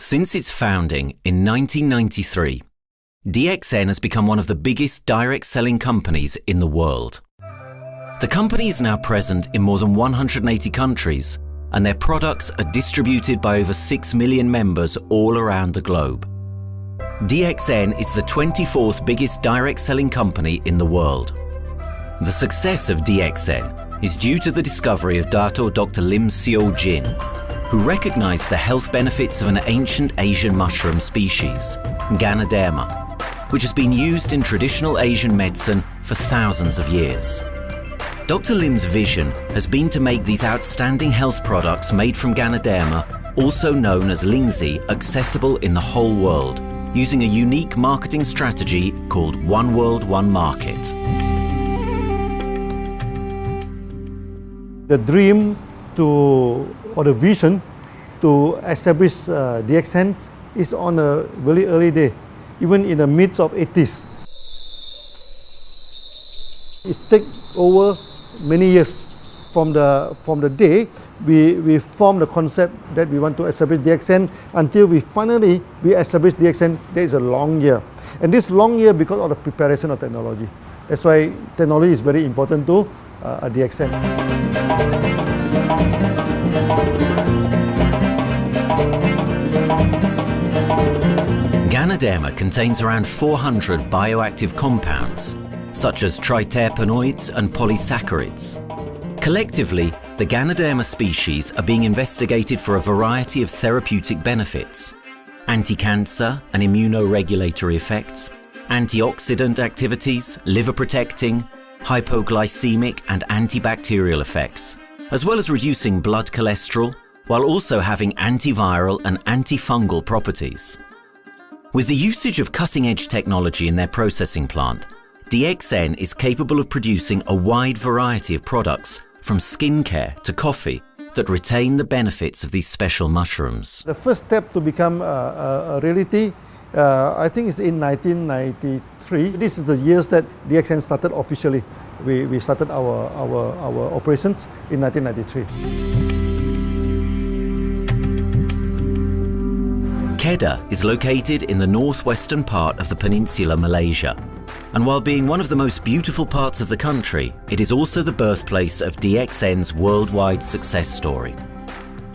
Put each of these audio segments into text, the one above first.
Since its founding in 1993, DXN has become one of the biggest direct selling companies in the world. The company is now present in more than 180 countries, and their products are distributed by over 6 million members all around the globe. DXN is the 24th biggest direct selling company in the world. The success of DXN is due to the discovery of Dr. Lim Seo Jin, who recognized the health benefits of an ancient Asian mushroom species, Ganoderma, which has been used in traditional Asian medicine for thousands of years. Dr. Lim's vision has been to make these outstanding health products made from Ganoderma, also known as Lingzi, accessible in the whole world, using a unique marketing strategy called One World, One Market. The dream or the vision to establish DXN is on a very early day, even in the midst of 80s. It takes over many years from the day we formed the concept that we want to establish DXN until we finally establish DXN. There is a long year, and this long year because of the preparation of technology. That's why technology is very important to DXN. Ganoderma contains around 400 bioactive compounds, such as triterpenoids and polysaccharides. Collectively, the Ganoderma species are being investigated for a variety of therapeutic benefits: anti-cancer and immunoregulatory effects, antioxidant activities, liver protecting, hypoglycemic and antibacterial effects, as well as reducing blood cholesterol, while also having antiviral and antifungal properties. With the usage of cutting-edge technology in their processing plant, DXN is capable of producing a wide variety of products, from skincare to coffee, that retain the benefits of these special mushrooms. The first step to become a reality, I think, is in 1993. This is the years that DXN started officially. We started our operations in 1993. Kedah is located in the northwestern part of the peninsula Malaysia, and while being one of the most beautiful parts of the country, it is also the birthplace of DXN's worldwide success story.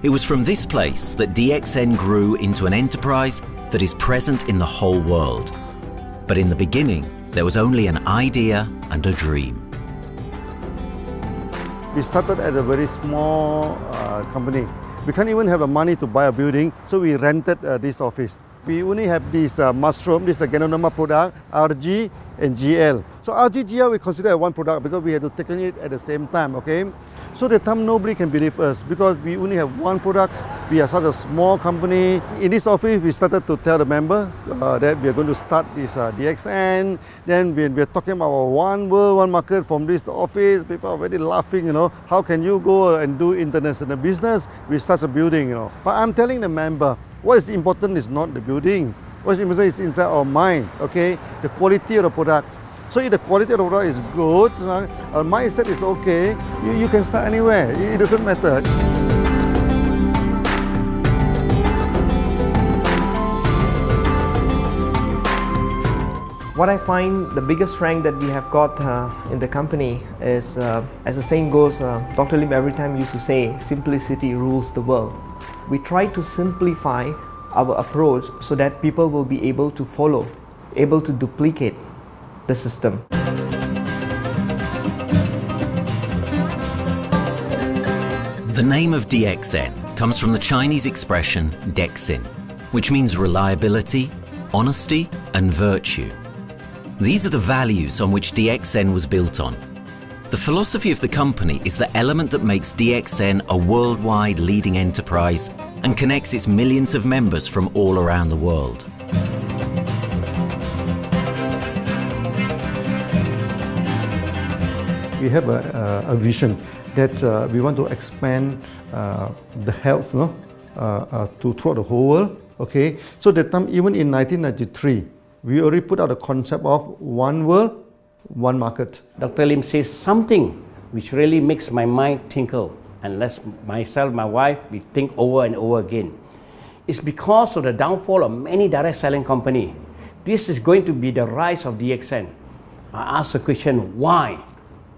It was from this place that DXN grew into an enterprise that is present in the whole world. But in the beginning, there was only an idea and a dream. We started at a very small company. We can't even have the money to buy a building, so we rented this office. We only have this mushroom, this Ganoderma product, RG and GL. So RG, GL we consider one product because we had to take it at the same time, okay? So at the time nobody can believe us because we only have one product. We are such a small company. In this office, we started to tell the member that we are going to start this DXN. Then we are talking about one world, one market from this office. People are very laughing, you know. How can you go and do international business with such a building, you know? But I'm telling the member, what is important is not the building. What is important is inside our mind, okay? The quality of the product. So if the quality of the product is good, our mindset is okay, you can start anywhere. It doesn't matter. What I find the biggest strength that we have got in the company is, as the saying goes, Dr. Lim every time used to say, simplicity rules the world. We try to simplify our approach so that people will be able to follow, able to duplicate the system. The name of DXN comes from the Chinese expression DXN, which means reliability, honesty, and virtue. These are the values on which DXN was built on. The philosophy of the company is the element that makes DXN a worldwide leading enterprise and connects its millions of members from all around the world. We have a vision that we want to expand the health to throughout the whole world. Okay, so that time, even in 1993, we already put out the concept of one world, one market. Dr. Lim says something which really makes my mind tinkle, and lets myself, my wife, we think over and over again. It's because of the downfall of many direct selling companies. This is going to be the rise of DXN. I ask the question, why?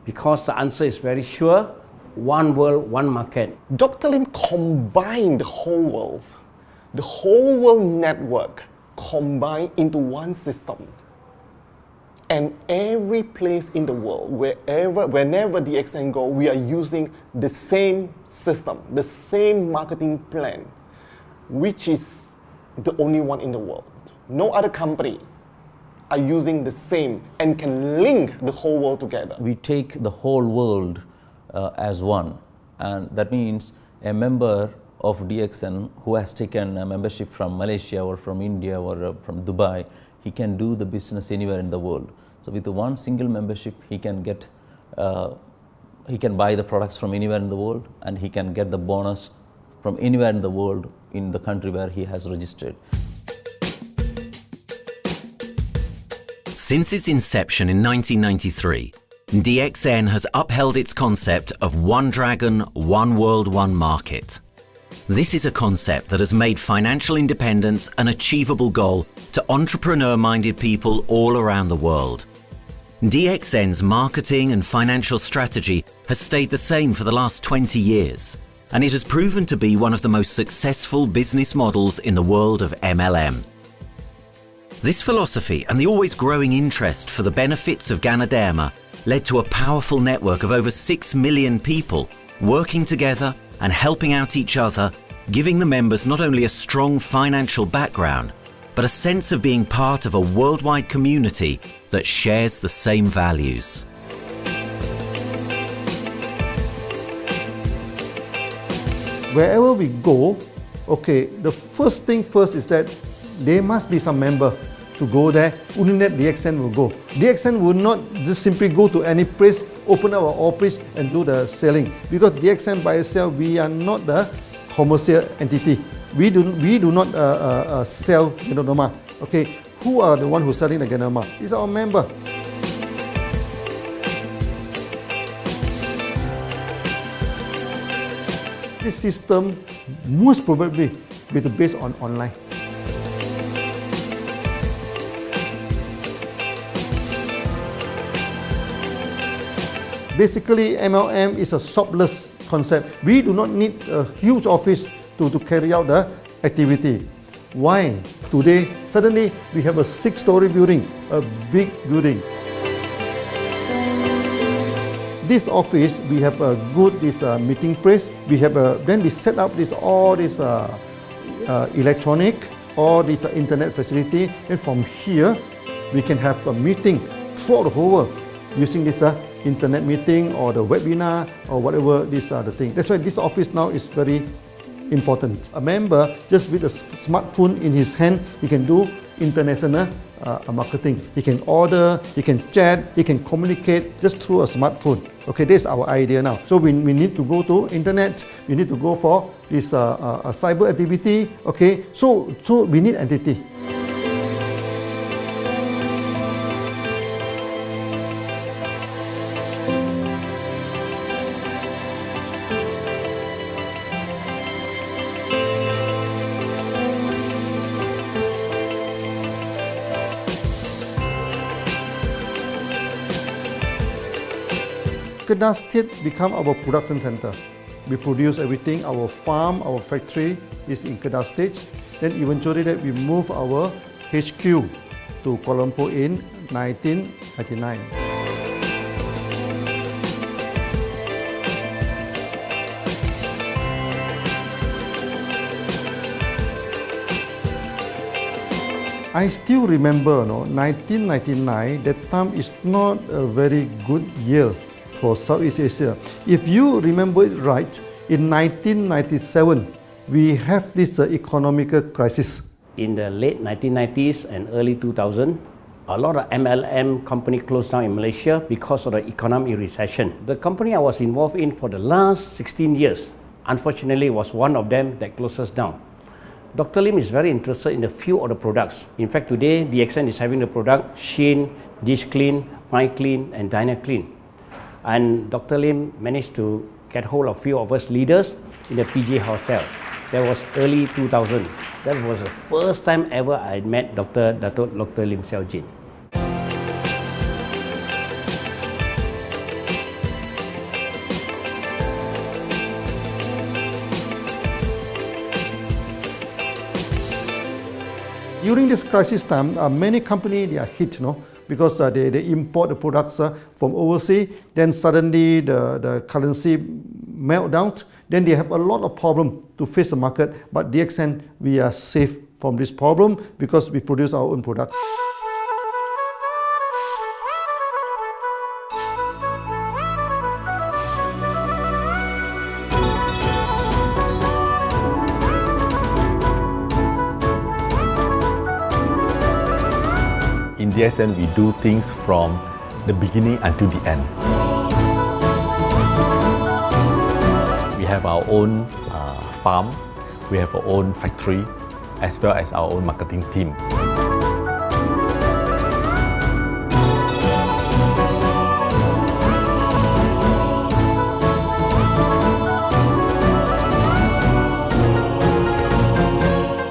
Because the answer is very sure, one world, one market. Dr. Lim combined the whole world network combined into one system. And every place in the world, whenever DXN go, we are using the same system, the same marketing plan, which is the only one in the world. No other company are using the same and can link the whole world together. We take the whole world as one, and that means a member of DXN who has taken a membership from Malaysia or from India or from Dubai, he can do the business anywhere in the world. So with the one single membership, he can get, he can buy the products from anywhere in the world, and he can get the bonus from anywhere in the world in the country where he has registered. Since its inception in 1993, DXN has upheld its concept of one dragon, one world, one market. This is a concept that has made financial independence an achievable goal to entrepreneur-minded people all around the world. DXN's marketing and financial strategy has stayed the same for the last 20 years, and it has proven to be one of the most successful business models in the world of MLM. This philosophy and the always growing interest for the benefits of Ganoderma led to a powerful network of over 6 million people working together and helping out each other, giving the members not only a strong financial background, but a sense of being part of a worldwide community that shares the same values. Wherever we go, okay, the first thing first is that there must be some member to go there. Only that DXN will go. DXN will not just simply go to any place, open our office and do the selling. Because DXN by itself, we are not the commercial entity. We do not sell Ganoderma. Okay, who are the one who's selling the Ganoderma? It's our member. This system most probably will be based on online. Basically, MLM is a shopless concept. We do not need a huge office to carry out the activity. Why? Today, suddenly we have a 6-story building, a big building. This office, we have a good meeting place. We have then we set up all this electronic, all this internet facility, and from here we can have a meeting throughout the whole world using this internet meeting or the webinar or whatever these are the things. That's why this office now is very important. A member, just with a smartphone in his hand, he can do international marketing. He can order, he can chat, he can communicate just through a smartphone. Okay, that's our idea now. So we need to go to internet, we need to go for this cyber activity. Okay, so we need entity. Kedah State become our production center. We produce everything. Our farm, our factory is in Kedah State. Then eventually that we move our HQ to Kuala Lumpur in 1999. I still remember, 1999, that time is not a very good year for Southeast Asia. If you remember it right, in 1997, we have this economic crisis. In the late 1990s and early 2000, a lot of MLM company closed down in Malaysia because of the economic recession. The company I was involved in for the last 16 years, unfortunately, was one of them that closes down. Dr. Lim is very interested in a few of the products. In fact, today, DXN is having the product Sheen, Dish Clean, My Clean, and Diner Clean. And Dr. Lim managed to get hold of a few of us leaders in the PJ Hotel. That was early 2000. That was the first time ever I met Dr. Lim Xiao Jin. During this crisis time, many companies they are hit, because they import the products from overseas. Then suddenly the currency melt down. Then they have a lot of problem to face the market. But DXN, we are safe from this problem because we produce our own products. In DXN, we do things from the beginning until the end. We have our own farm, we have our own factory, as well as our own marketing team.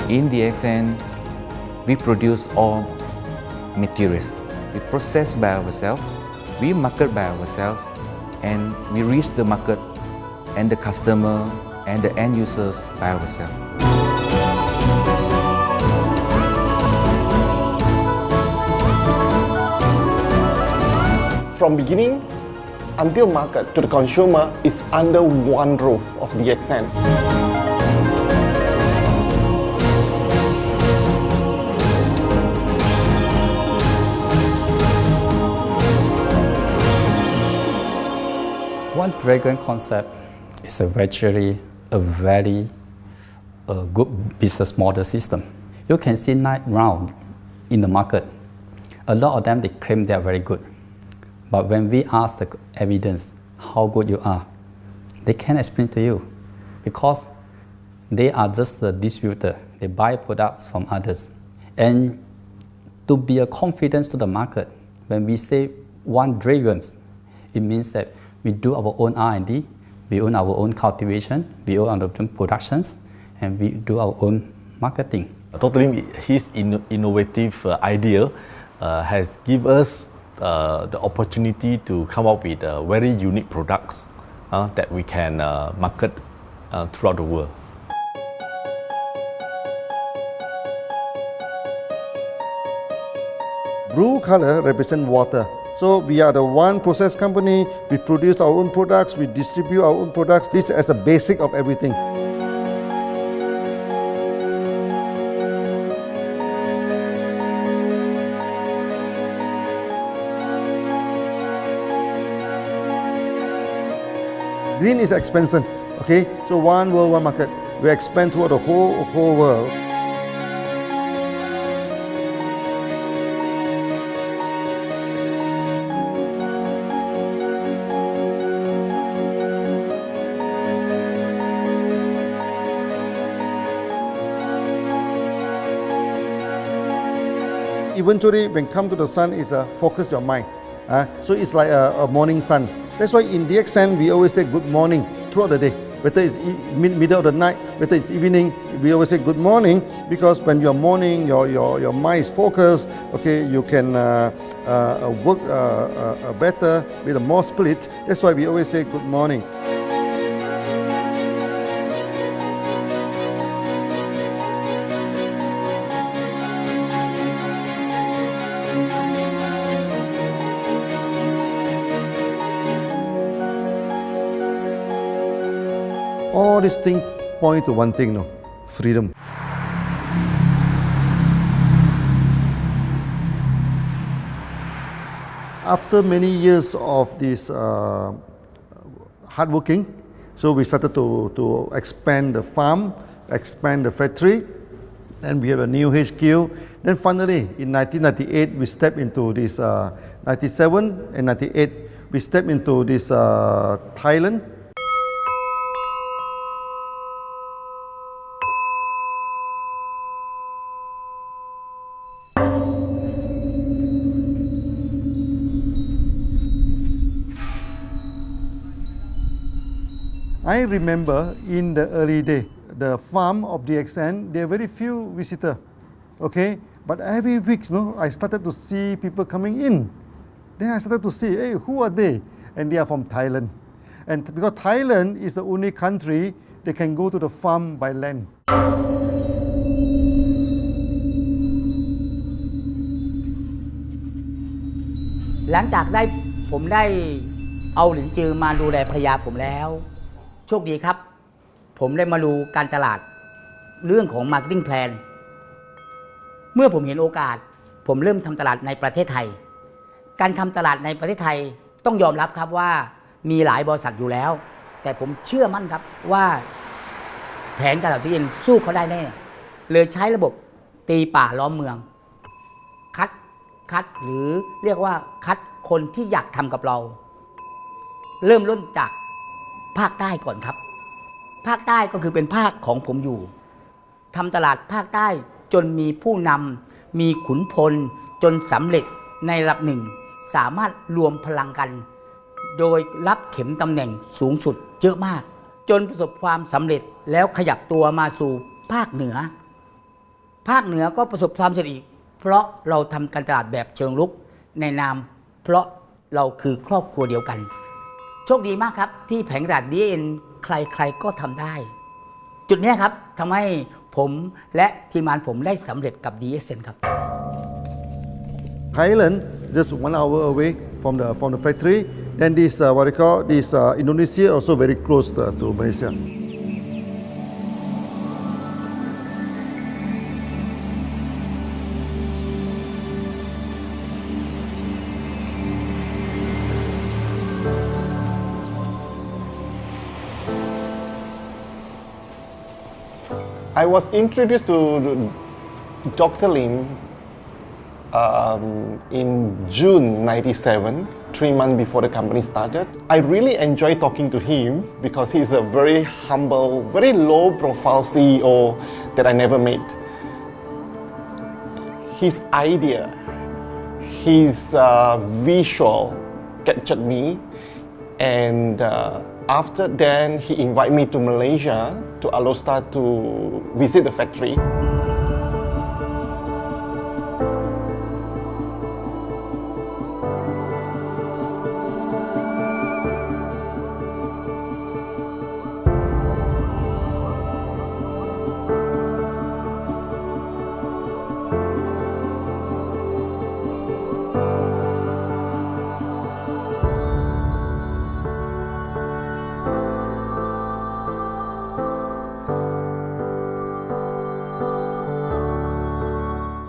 In DXN, we produce all materials. We process by ourselves, we market by ourselves, and we reach the market and the customer and the end users by ourselves. From beginning until market to the consumer is under one roof of DXN. One Dragon concept is actually a very good business model system. You can see 9 rounds in the market. A lot of them, they claim they are very good. But when we ask the evidence how good you are, they can't explain to you because they are just a distributor. They buy products from others. And to be a confidence to the market, when we say One Dragons, it means that we do our own R&D, we own our own cultivation, we own our own productions, and we do our own marketing. Totally, his innovative idea has given us the opportunity to come up with very unique products that we can market throughout the world. Blue color represents water. So we are the one process company, we produce our own products, we distribute our own products. This is a basic of everything. Green is expansion, okay? So one world, one market. We expand throughout the whole world. Eventually, when come to the sun, is focus your mind. So it's like a morning sun. That's why in DXN, we always say good morning throughout the day. Whether it's middle of the night, whether it's evening, we always say good morning because when you're morning, your mind is focused. Okay, you can work better with a more spirit. That's why we always say good morning. All these things point to one thing, freedom. After many years of this hard working, so we started to expand the farm, expand the factory, and we have a new HQ. Then finally, in 1998, we stepped into this, 97 and 98, we stepped into this Thailand. I remember in the early day, the farm of DXN, there are very few visitors, okay? But every week, I started to see people coming in. Then I started to see, hey, who are they? And they are from Thailand. And because Thailand is the only country they can go to the farm by land. หลังจากผมได้เอาหลินจือมาดูแลภรรยาผมแล้วโชคดีครับผมได้มาดูการตลาดเรื่องของ Marketing Plan เมื่อผมเห็นโอกาสผมเริ่มทำตลาดในประเทศไทยการทำตลาดในประเทศไทยต้องยอมรับครับว่ามีหลายบริษัทอยู่แล้วแต่ผมเชื่อมั่นครับว่าแผนการตลาดที่DXNสู้เขาได้แน่เลยใช้ระบบตีป่าล้อมเมืองคัดหรือเรียกว่าคัดคนที่อยากทำกับเราเริ่มต้นจากภาคใต้ก่อนครับภาคใต้ก็คือเป็นภาคของผมอยู่ทำตลาดภาคใต้จนมีผู้นำมีขุนพลจนสำเร็จในระดับหนึ่งสามารถรวมพลังกันโดยรับเข็มตำแหน่งสูงสุดเยอะมากจนประสบความสำเร็จแล้วขยับตัวมาสู่ภาคเหนือก็ประสบความสำเร็จอีกเพราะเราทำการตลาดแบบเชิงรุกในนามเพราะเราคือครอบครัวเดียวกันโชคดีมากครับที่แผงตลาดDXNใครๆก็ทำได้จุดนี้ครับทำให้ผมและทีมงานผมได้สำเร็จกับDXNครับ Thailand just 1 hour away from the factory. Then this what they call this Indonesia also very close to Malaysia. I was introduced to Dr. Lim in June '97, 3 months before the company started. I really enjoy talking to him because he's a very humble, very low-profile CEO that I never met. His idea, his visual captured me, and after then he invited me to Malaysia, to Alostar, to visit the factory.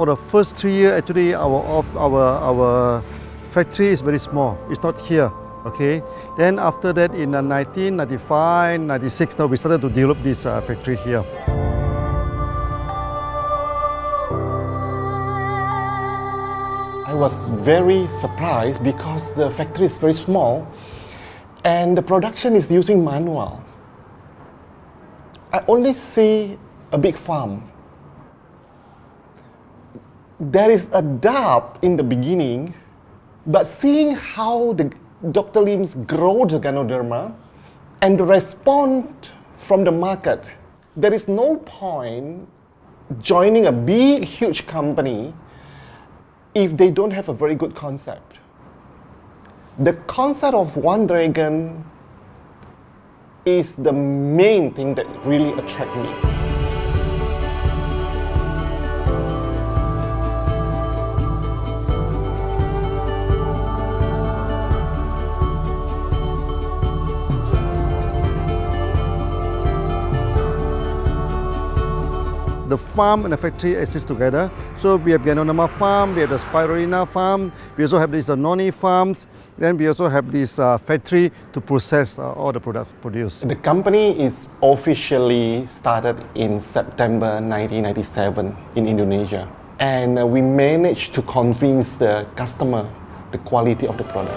For the first 3 years, actually, our factory is very small. It's not here, okay? Then after that, in 1995, 96, now we started to develop this factory here. I was very surprised because the factory is very small and the production is using manual. I only see a big farm. There is a doubt in the beginning, but seeing how Dr. Lim's grow the Ganoderma and the response from the market, there is no point joining a big, huge company if they don't have a very good concept. The concept of One Dragon is the main thing that really attracts me. The farm and the factory exist together. So we have Ganoderma farm, we have the Spirulina farm, we also have this noni farms, then we also have this factory to process all the products produced. The company is officially started in September 1997 in Indonesia. And we managed to convince the customer the quality of the product.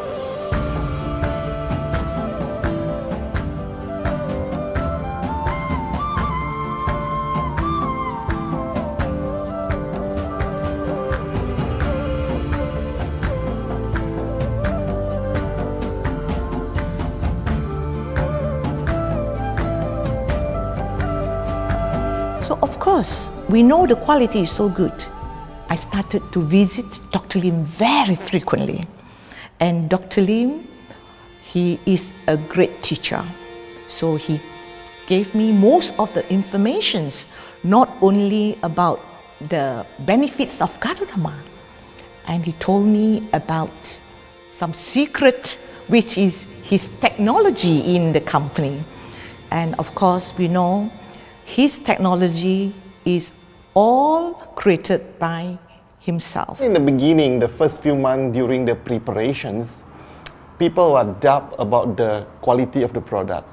we know the quality is so good, I started to visit Dr. Lim very frequently. And Dr. Lim, he is a great teacher. So he gave me most of the informations, not only about the benefits of Gadodama, and he told me about some secret, which is his technology in the company. And of course, we know his technology is all created by himself. In the beginning, the first few months during the preparations, people were doubt about the quality of the product.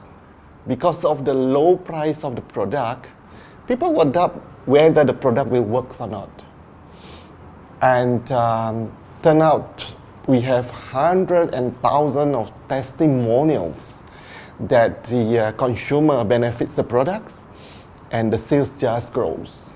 Because of the low price of the product, people were doubt whether the product will work or not. And turn out we have hundreds and thousands of testimonials that the consumer benefits the products and the sales just grows.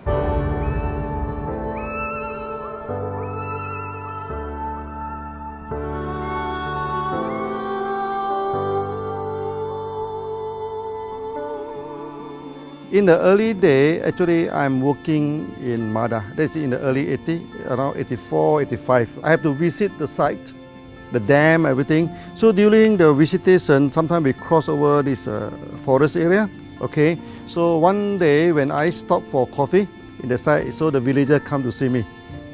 In the early day, actually, I'm working in Mada. That's in the early 80s, around 84, 85. I have to visit the site, the dam, everything. So during the visitation, sometimes we cross over this forest area, okay? So one day when I stop for coffee in the site, so the villager come to see me.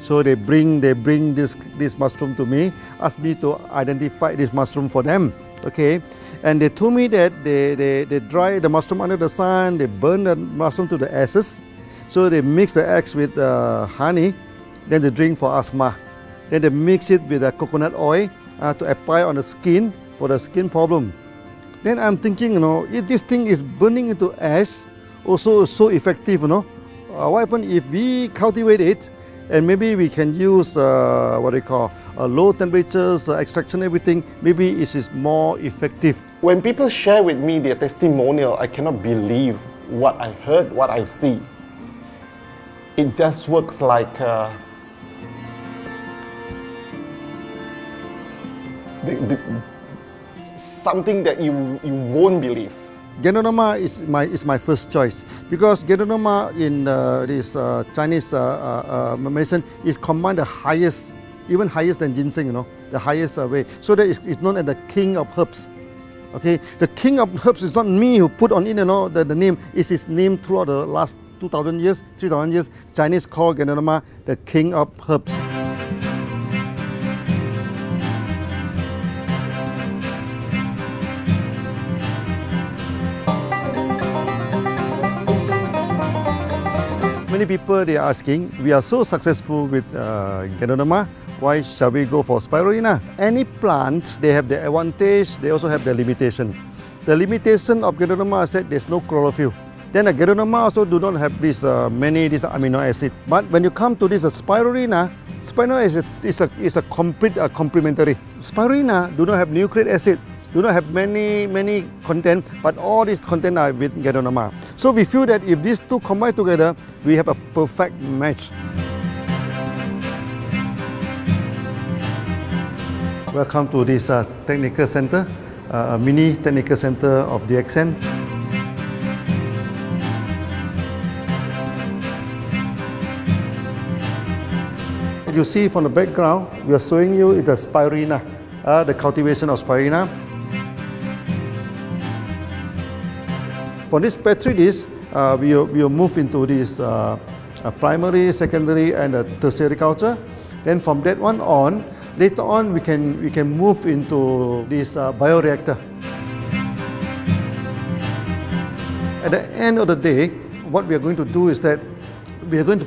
So they bring this mushroom to me, ask me to identify this mushroom for them, okay? And they told me that they dry the mushroom under the sun, they burn the mushroom to the ashes. So they mix the eggs with honey, then they drink for asthma. Then they mix it with coconut oil to apply on the skin for the skin problem. Then I'm thinking, you know, if this thing is burning into ash, also so effective, you know, what happens if we cultivate it and maybe we can use what they call low temperatures, extraction, everything, maybe it is more effective. When people share with me their testimonial, I cannot believe what I heard, what I see. It just works like something that you won't believe. Gadodama is my first choice because Gadodama in this Chinese medicine is combined the highest, even higher than ginseng, you know, the highest way. So that it's known as the king of herbs. Okay, the king of herbs is not me who put on it, you know, the name. It's his name throughout the last 2,000 years, 3,000 years. Chinese call Gadodama the king of herbs. Many people they are asking, we are so successful with Gadodama, why shall we go for spirulina? Any plant, they have the advantage, they also have the limitation. The limitation of Gadodama is that there's no chlorophyll. Then the Gadodama also do not have this many amino acid. But when you come to this spirulina, spirulina is a complete complementary. Spirulina do not have nucleic acid, do not have many content, but all these content are with Gadodama. So we feel that if these two combine together, we have a perfect match. Welcome to this technical center, a mini technical center of DXN. You see from the background, we are showing you the spirulina, the cultivation of spirulina. For this petri dish, we will move into this primary, secondary, and tertiary culture. Then from that one on, later on we can move into this bioreactor. At the end of the day, what we are going to do is that we are going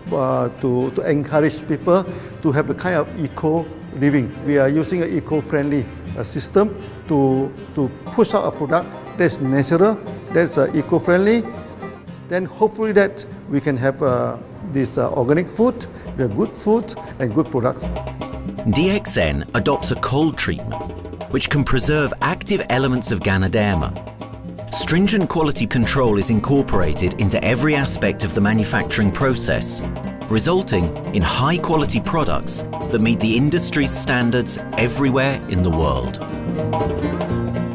to encourage people to have a kind of eco living. We are using an eco-friendly system to push out a product that's natural, that's eco-friendly. Then hopefully that we can have this organic food, good food and good products. DXN adopts a cold treatment which can preserve active elements of Ganoderma. Stringent quality control is incorporated into every aspect of the manufacturing process, resulting in high-quality products that meet the industry's standards everywhere in the world.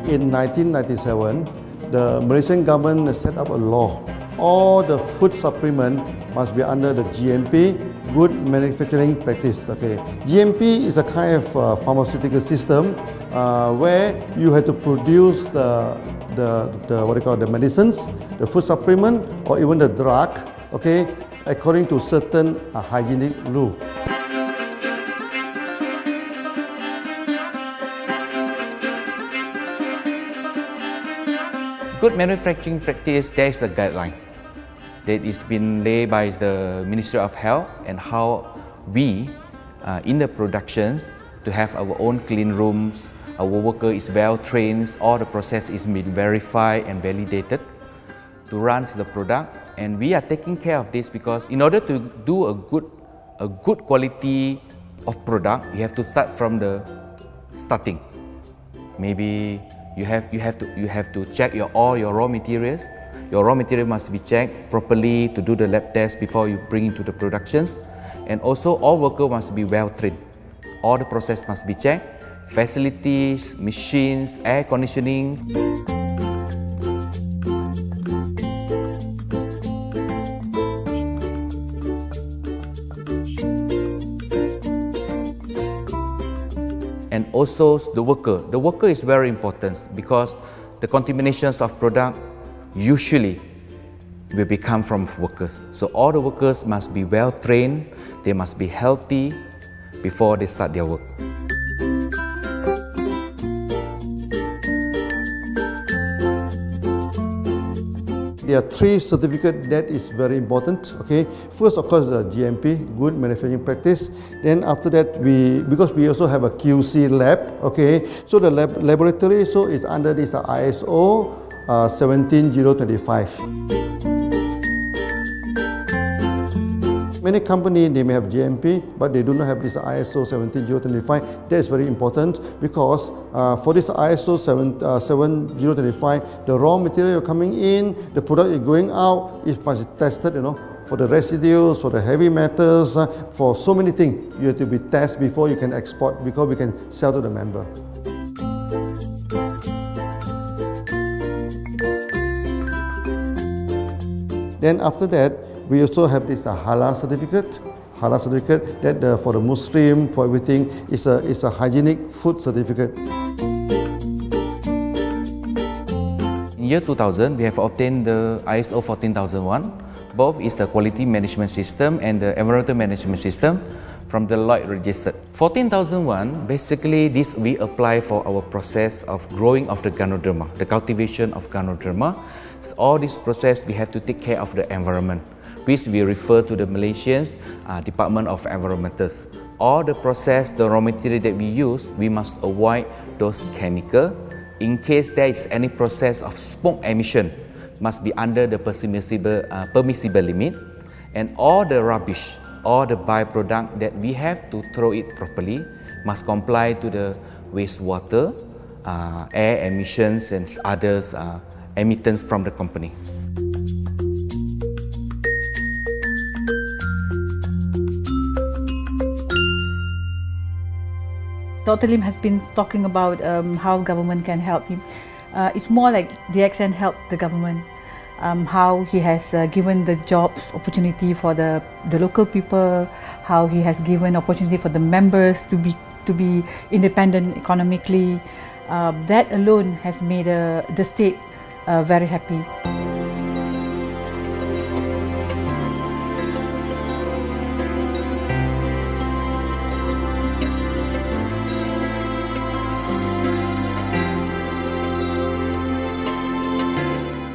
In 1997, the Malaysian government set up a law. All the food supplement must be under the GMP, Good Manufacturing Practice. Okay, GMP is a kind of pharmaceutical system where you have to produce the what they call the medicines, the food supplement, or even the drug. Okay, according to certain hygienic rule. Good manufacturing practice, there is a guideline that is been laid by the Ministry of Health, and how we in the productions to have our own clean rooms, our worker is well trained, all the process is being verified and validated to run the product, and we are taking care of this because in order to do a good quality of product, you have to start from the starting. Maybe you have to check all your raw materials. Your raw material must be checked properly to do the lab test before you bring into the productions, and also all workers must be well trained. All the process must be checked. Facilities, machines, air conditioning. And also the worker. The worker is very important because the contaminations of product usually will become from workers. So all the workers must be well trained, they must be healthy before they start their work. There are 3 certificates that is very important. Okay, first of course the GMP, Good Manufacturing Practice. Then after that because we also have a QC lab. Okay, so the laboratory is under this ISO 17025. Many companies, they may have GMP, but they do not have this ISO 17025. That is very important because for this ISO 17025, the raw material coming in, the product is going out, it must be tested, for the residues, for the heavy metals, for so many things. You have to be tested before you can export, because we can sell to the member. Then after that, we also have this halal certificate. Halal certificate that for the Muslim, for everything, is a hygienic food certificate. In year 2000, we have obtained the ISO 14001. Both is the quality management system and the environmental management system from the Lloyd registered. 14001, basically this we apply for our process of growing of the Ganoderma, the cultivation of Ganoderma. So all this process we have to take care of the environment, which we refer to the Malaysians Department of Environmentals. All the process, the raw material that we use, we must avoid those chemicals. In case there is any process of smoke emission, must be under the permissible limit, and all the rubbish, all the byproduct that we have to throw it properly must comply to the wastewater, air emissions and others emittance from the company. Dr. Lim has been talking about how government can help him. It's more like DXN helped the government, how he has given the jobs opportunity for the local people, how he has given opportunity for the members to be independent economically. That alone has made the state very happy.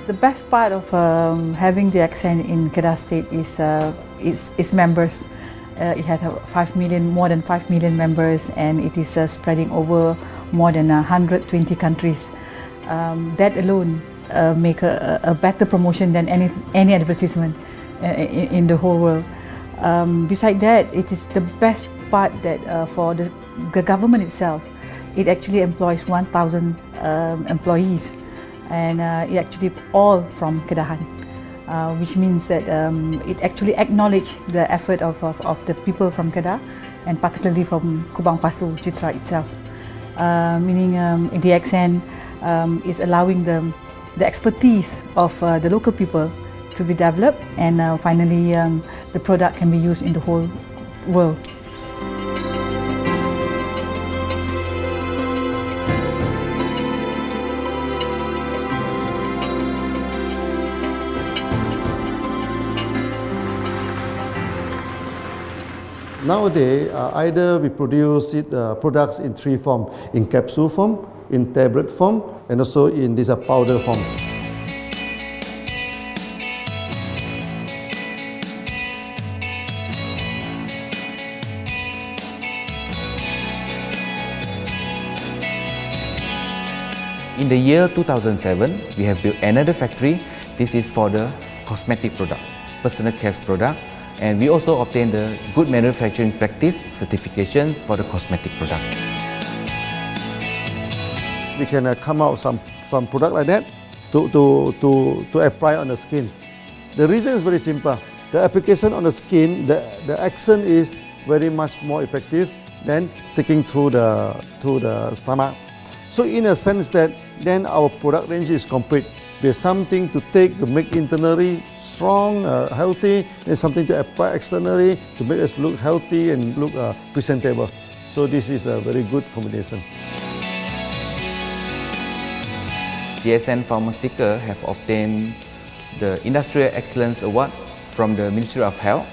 The best part of having DXN in Kedah State is its members. It had more than 5 million members, and it is spreading over more than 120 countries. That alone make a better promotion than any advertisement in the whole world. Besides that, it is the best part that for the government itself, it actually employs 1,000 employees. And it actually all from Kedahan, which means that it actually acknowledges the effort of the people from Kedah, and particularly from Kubang Pasu Citra itself. Meaning DXN is allowing the expertise of the local people to be developed, and finally the product can be used in the whole world. Nowadays, either we produce products in three forms: in capsule form, in tablet form, and also in this powder form. In the year 2007, we have built another factory. This is for the cosmetic product, personal care product, and we also obtained the Good Manufacturing Practice certifications for the cosmetic product. We can come out some product like that to apply on the skin. The reason is very simple. The application on the skin, the action is very much more effective than taking through the stomach. So in a sense that then our product range is complete. There's something to take to make internally strong, healthy, and something to apply externally to make us look healthy and look presentable. So this is a very good combination. DXN Pharmaceutical have obtained the Industrial Excellence Award from the Ministry of Health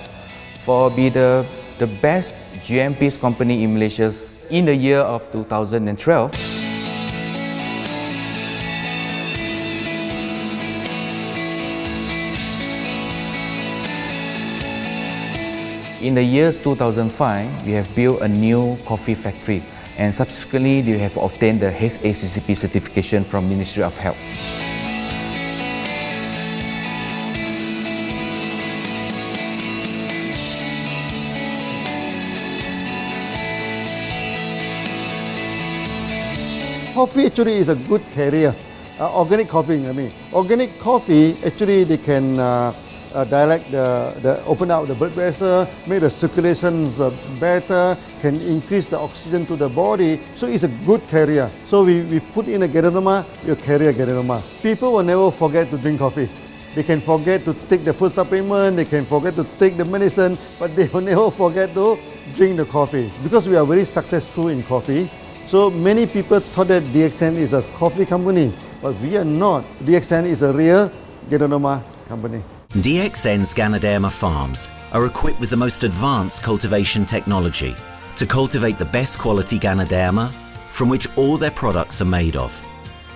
for being the best GMP company in Malaysia in the year of 2012. In the years 2005, we have built a new coffee factory, and subsequently we have obtained the HACCP certification from Ministry of Health. Coffee actually is a good career. Organic coffee, I mean. Organic coffee, actually they can dilate open up the blood vessel, make the circulations better, can increase the oxygen to the body. So it's a good career. So we put in a Ganoderma, you carry a Ganoderma. People will never forget to drink coffee. They can forget to take the food supplement, they can forget to take the medicine, but they will never forget to drink the coffee. Because we are very successful in coffee, so many people thought that DXN is a coffee company, but we are not. DXN is a real Ganoderma company. DXN's Ganoderma farms are equipped with the most advanced cultivation technology to cultivate the best quality Ganoderma from which all their products are made of.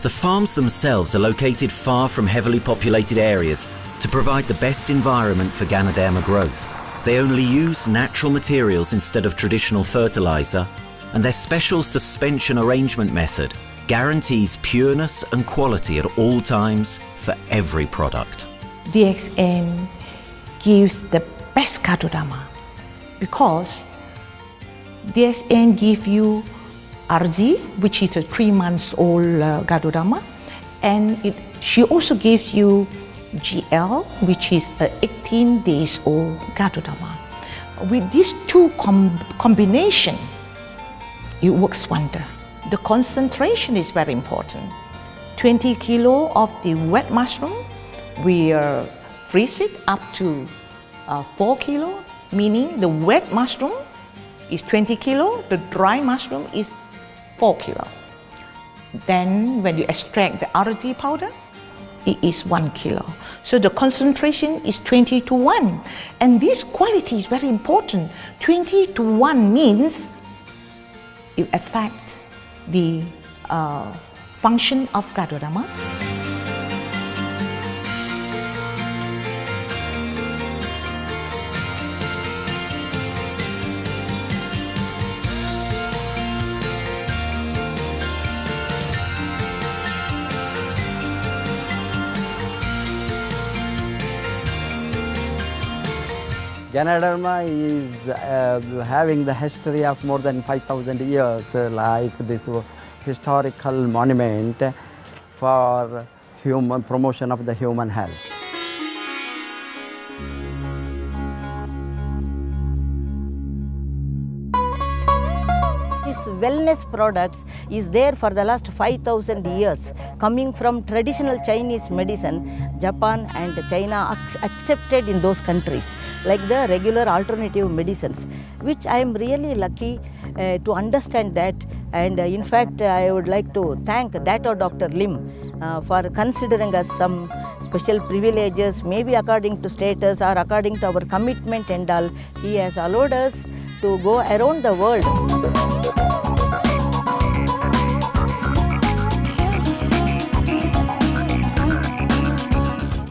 The farms themselves are located far from heavily populated areas to provide the best environment for Ganoderma growth. They only use natural materials instead of traditional fertilizer, and their special suspension arrangement method guarantees pureness and quality at all times for every product. DXN gives the best Ganoderma because DXN gives you RG, which is a 3 months old Ganoderma, and she also gives you GL, which is a 18 days old Ganoderma. With these two combination, it works wonder. The concentration is very important. 20 kilo of the wet mushroom, we freeze it up to 4 kilo, meaning the wet mushroom is 20 kilo, the dry mushroom is 4 kilo. Then when you extract the RG powder, it is 1 kilo. So the concentration is 20 to 1. And this quality is very important. 20 to 1 means it affects the function of Ganoderma. Ganoderma is having the history of more than 5,000 years, like this historical monument for human promotion of the human health. This wellness products is there for the last 5,000 years, coming from traditional Chinese medicine. Japan and China accepted in those countries, like the regular alternative medicines, which I am really lucky to understand that. And in fact, I would like to thank Dr. Lim for considering us some special privileges, maybe according to status or according to our commitment and all. He has allowed us to go around the world.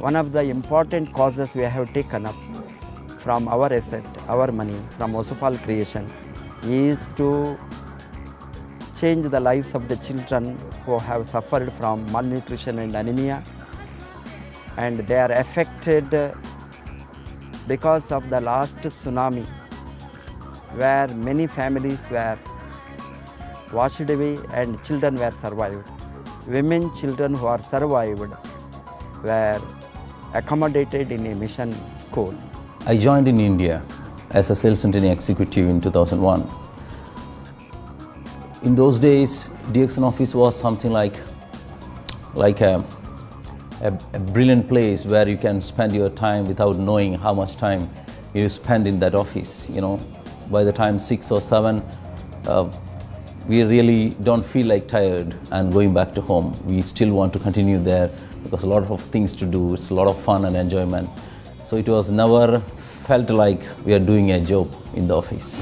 One of the important causes we have taken up from our asset, our money, from Osopal creation, is to change the lives of the children who have suffered from malnutrition and anemia, and they are affected because of the last tsunami, where many families were washed away and children were survived. Women, children who are survived were accommodated in a mission school. I joined in India as a sales and training executive in 2001. In those days, DXN office was something like a brilliant place where you can spend your time without knowing how much time you spend in that office. You know, by the time 6 or 7, we really don't feel like tired and going back to home. We still want to continue there because a lot of things to do. It's a lot of fun and enjoyment. So it was never felt like we are doing a job in the office.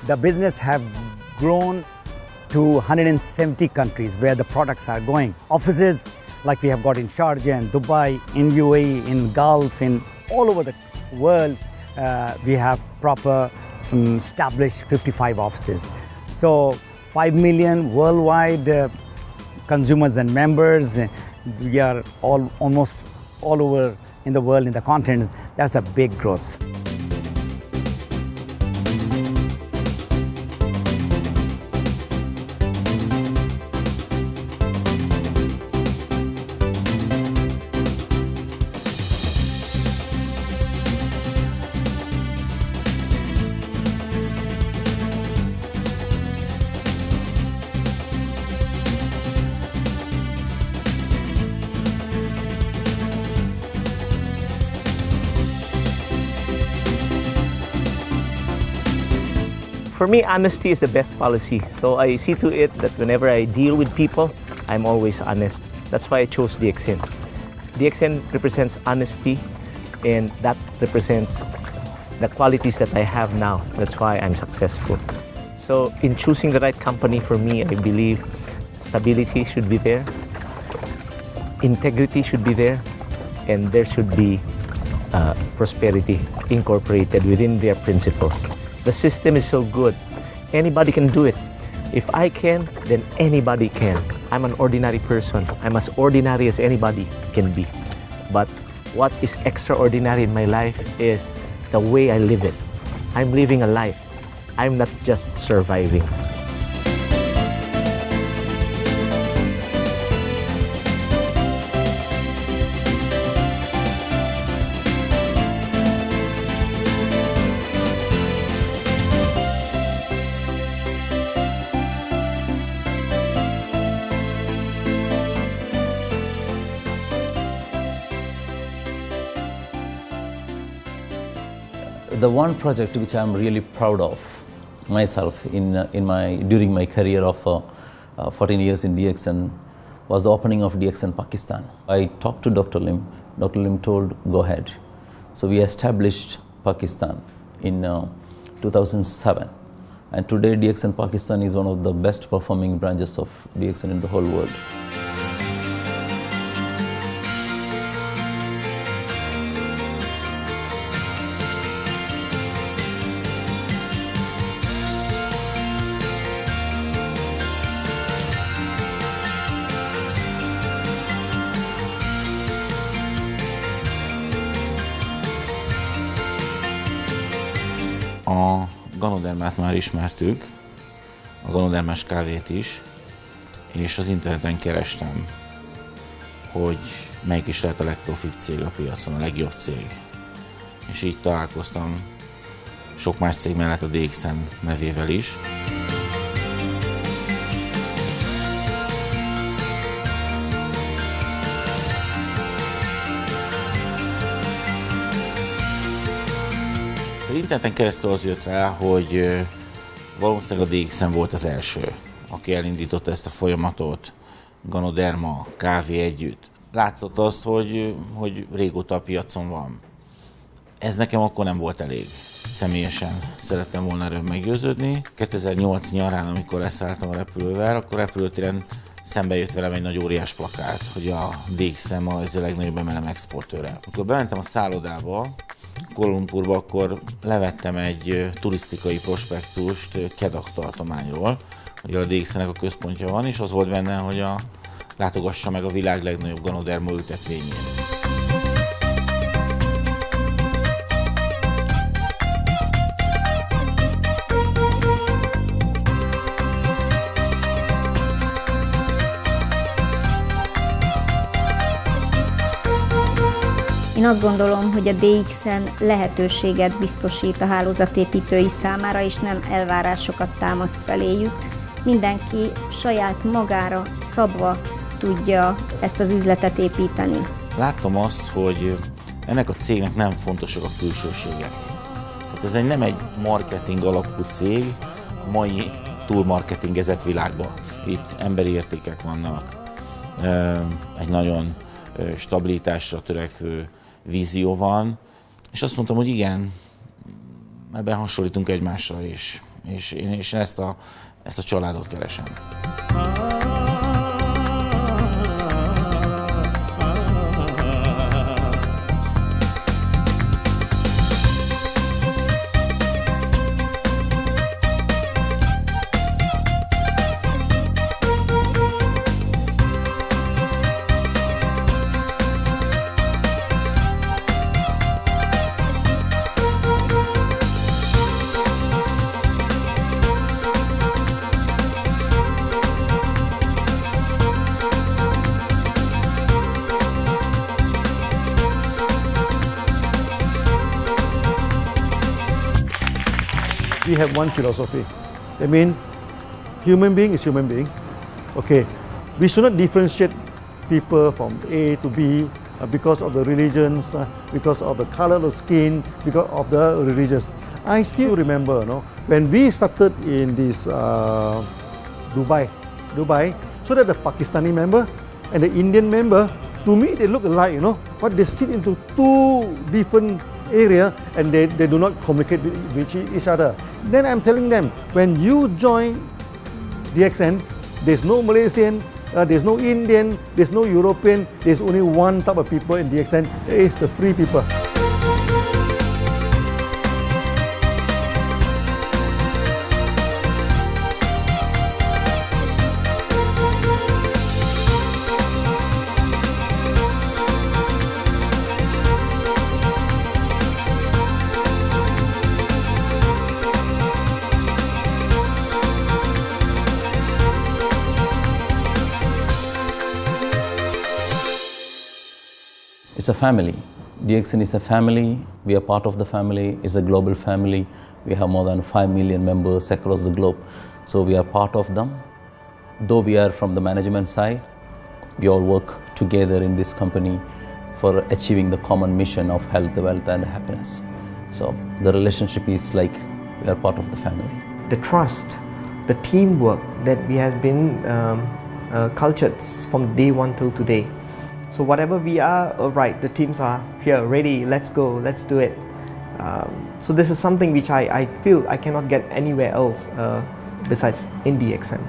The business have grown to 170 countries where the products are going. Offices like we have got in Sharjah and Dubai, in UAE, in Gulf, in all over the world, we have proper established 55 offices. So 5 million worldwide consumers and members. We are almost all over in the world, in the continent. That's a big growth. For me, honesty is the best policy. So I see to it that whenever I deal with people, I'm always honest. That's why I chose DXN. DXN represents honesty, and that represents the qualities that I have now. That's why I'm successful. So in choosing the right company for me, I believe stability should be there, integrity should be there, and there should be prosperity incorporated within their principles. The system is so good. Anybody can do it. If I can, then anybody can. I'm an ordinary person. I'm as ordinary as anybody can be. But what is extraordinary in my life is the way I live it. I'm living a life. I'm not just surviving. The one project which I'm really proud of myself during my career of 14 years in DXN was the opening of DXN Pakistan. I talked to Dr. Lim. Dr. Lim told, go ahead. So we established Pakistan in 2007. And today DXN Pakistan is one of the best performing branches of DXN in the whole world. Ganodermát már ismertük, a ganodermás kávét is, és az interneten kerestem, hogy melyik is lehet a legprofit cég a piacon, a legjobb cég. És így találkoztam sok más cég mellett a DXN nevével is. Az interneten keresztül az jött rá, hogy valószínűleg a DXN volt az első, aki elindította ezt a folyamatot, ganoderma, kávé együtt. Látszott azt, hogy régóta a piacon van. Ez nekem akkor nem volt elég. Személyesen szerettem volna erről meggyőződni. 2008 nyarán, amikor leszálltam a repülővel, akkor repülőtéren szembe jött velem egy nagy óriás plakát, hogy a DXN ma az a legnagyobb MLM exportőre. Amikor bementem a szállodába, Kuala Lumpurba, akkor levettem egy turisztikai prospektust Kedah tartományról, hogy a DXN-nek a központja van, és az volt benne, hogy látogassa meg a világ legnagyobb ganoderma ültetvényét. Én azt gondolom, hogy a DXN lehetőséget biztosít a hálózatépítői számára, és nem elvárásokat támaszt feléjük. Mindenki saját magára szabva tudja ezt az üzletet építeni. Láttam azt, hogy ennek a cégnek nem fontosak a külsőségek. Tehát ez nem egy marketing alapú cég a mai túlmarketingezett világban. Itt emberi értékek vannak, egy nagyon stabilitásra törekvő vízió van, és azt mondtam, hogy igen, ebben hasonlítunk egymásra is, és én ezt a családot keresem. We have one philosophy. I mean, human being is human being. Okay, we should not differentiate people from A to B because of the religions, because of the color of the skin, because of the religions. I still remember, when we started in this Dubai, so that the Pakistani member and the Indian member, to me they look alike, but they sit into two different area and they do not communicate with each other. Then I'm telling them, when you join DXN, there's no Malaysian, there's no Indian, there's no European, there's only one type of people in DXN, it's the free people. It's a family. DXN is a family. We are part of the family. It's a global family. We have more than 5 million members across the globe. So we are part of them. Though we are from the management side, we all work together in this company for achieving the common mission of health, wealth and happiness. So the relationship is like we are part of the family. The trust, the teamwork that we have been cultured from day one till today. So whatever we are, right, the teams are here, ready, let's go, let's do it. So this is something which I feel I cannot get anywhere else besides in DXN.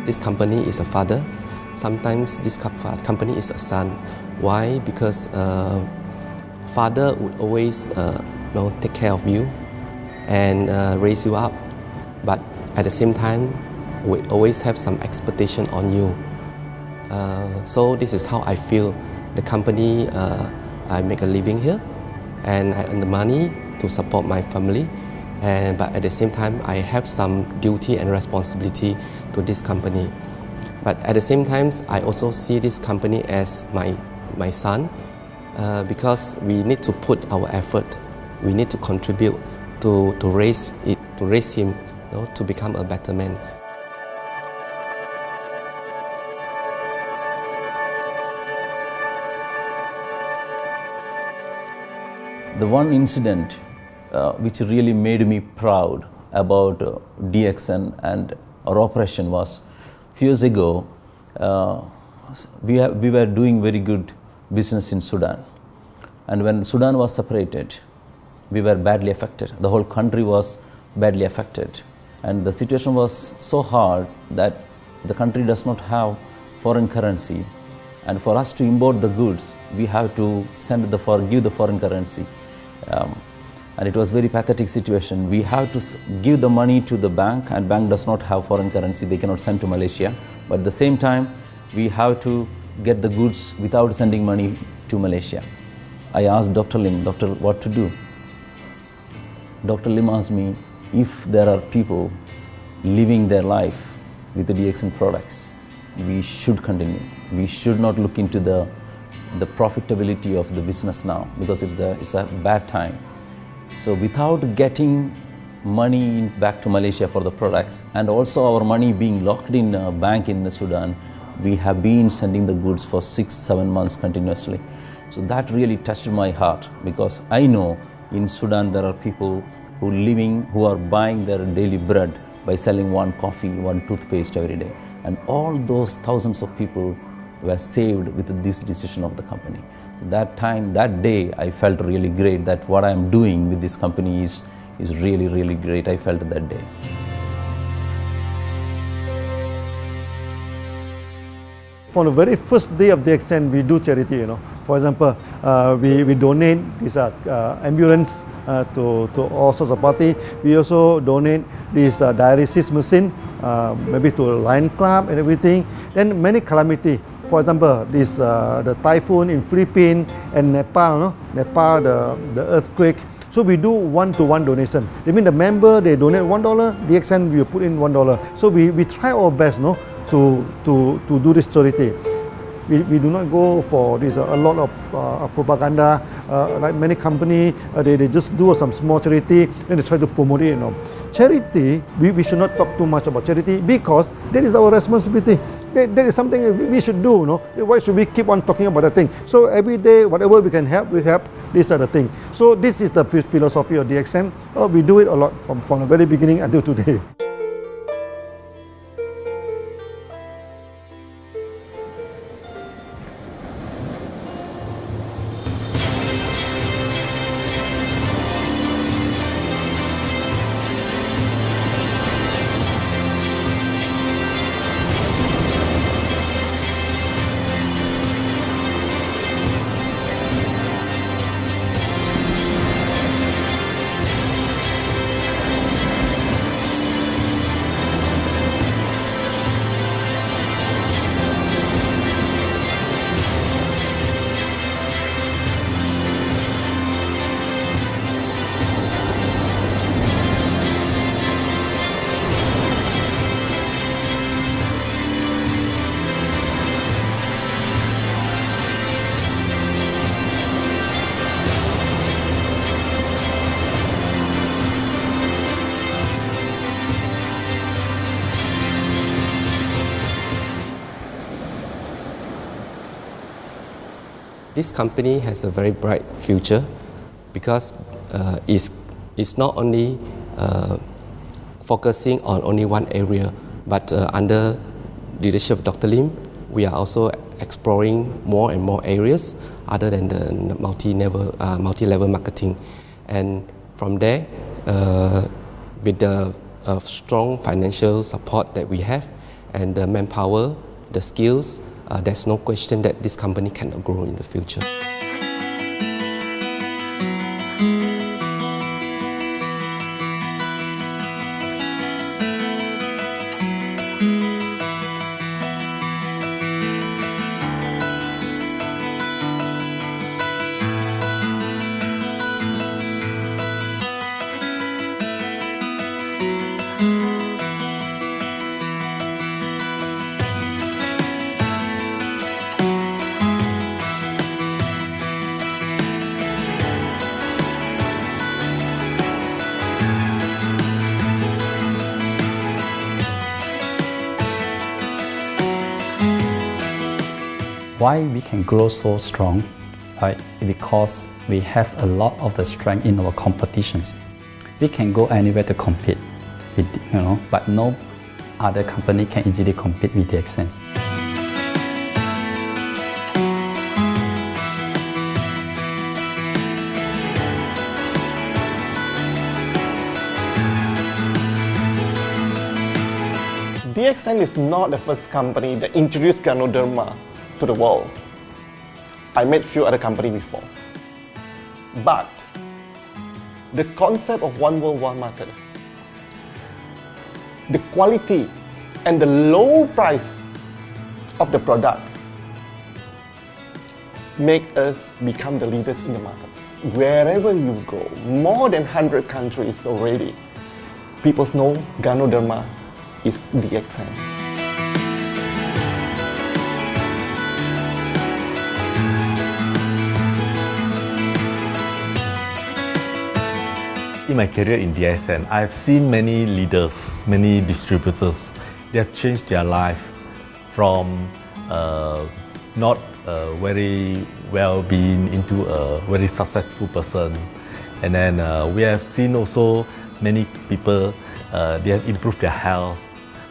This company is a father. Sometimes this company is a son. Why? Because father would always take care of you, and raise you up. But at the same time, we always have some expectation on you. So this is how I feel. The company, I make a living here, and I earn the money to support my family. But at the same time, I have some duty and responsibility to this company. But at the same time, I also see this company as my son, because we need to put our effort. We need to contribute to raise him, to become a better man. The one incident which really made me proud about DXN and our operation was a few years ago. We were doing very good business in Sudan, and when Sudan was separated, we were badly affected. The whole country was badly affected, and the situation was so hard that the country does not have foreign currency, and for us to import the goods, we have to give the foreign currency. And it was very pathetic situation. We have to give the money to the bank, and bank does not have foreign currency. They cannot send to Malaysia. But at the same time, we have to get the goods without sending money to Malaysia. I asked Dr. Lim, "Doctor, what to do?" Dr. Lim asked me, if there are people living their life with the DXN products, we should continue. We should not look into the profitability of the business now, because it's a bad time. So without getting money back to Malaysia for the products, and also our money being locked in a bank in Sudan, we have been sending the goods for 6-7 months continuously. So that really touched my heart, because I know in Sudan there are people who are buying their daily bread by selling one coffee, one toothpaste every day. And all those thousands of people were saved with this decision of the company. That day, I felt really great that what I am doing with this company is really, really great. I felt that day. On the very first day of DXN, we do charity. For example, we donate this ambulance to all sorts of party. We also donate this dialysis machine, maybe to Lion Club and everything. Then many calamity. For example, the typhoon in Philippines and Nepal, the earthquake. So we do one-to-one donation. I mean, the member, they donate $1, DXN will put in $1. So we try our best, to do this charity. We do not go for this a lot of propaganda. Like many companies, they just do some small charity and they try to promote it. Charity, we should not talk too much about charity, because that is our responsibility. That is something we should do. Why should we keep on talking about that thing? So every day, whatever we can help, we help. These are the things. So this is the philosophy of DXN. We do it a lot from the very beginning until today. This company has a very bright future, because it's not only focusing on only one area, but under leadership of Dr. Lim, we are also exploring more and more areas other than the multi-level marketing. And from there, with the strong financial support that we have and the manpower, the skills, there's no question that this company cannot grow in the future. For the Why we can grow so strong? Right? Because we have a lot of the strength in our competitions. We can go anywhere to compete, but no other company can easily compete with DXN. DXN is not the first company that introduced Ganoderma to the world. I met few other companies before. But the concept of one world, one market, the quality and the low price of the product make us become the leaders in the market. Wherever you go, more than 100 countries already, people know Ganoderma is DXN. In my career in DXN, I've seen many leaders, many distributors. They have changed their life from not very well-being into a very successful person. And then we have seen also many people, they have improved their health.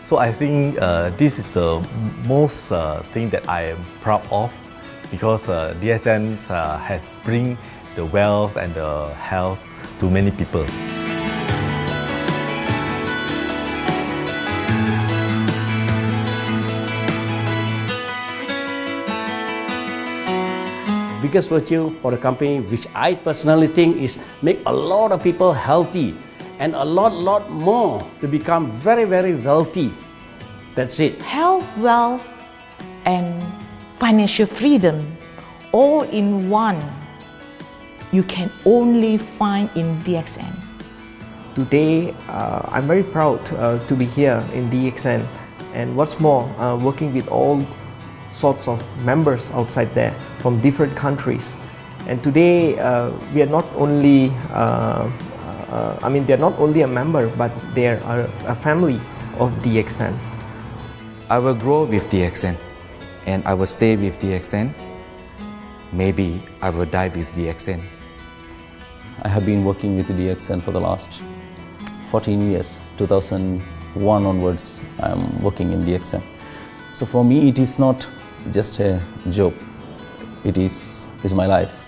So I think this is the most thing that I am proud of, because DXN has bring the wealth and the health to many people. Biggest virtue for the company, which I personally think is make a lot of people healthy and a lot more to become very wealthy. That's it. Health, wealth, and financial freedom all in one, you can only find in DXN. Today, I'm very proud to be here in DXN, and what's more, working with all sorts of members outside there from different countries. And today, we are not only, they're not only a member, but they are a family of DXN. I will grow with DXN, and I will stay with DXN. Maybe I will die with DXN. I have been working with DXN for the last 14 years. 2001 onwards, I am working in DXN. So for me, it is not just a job. It is my life.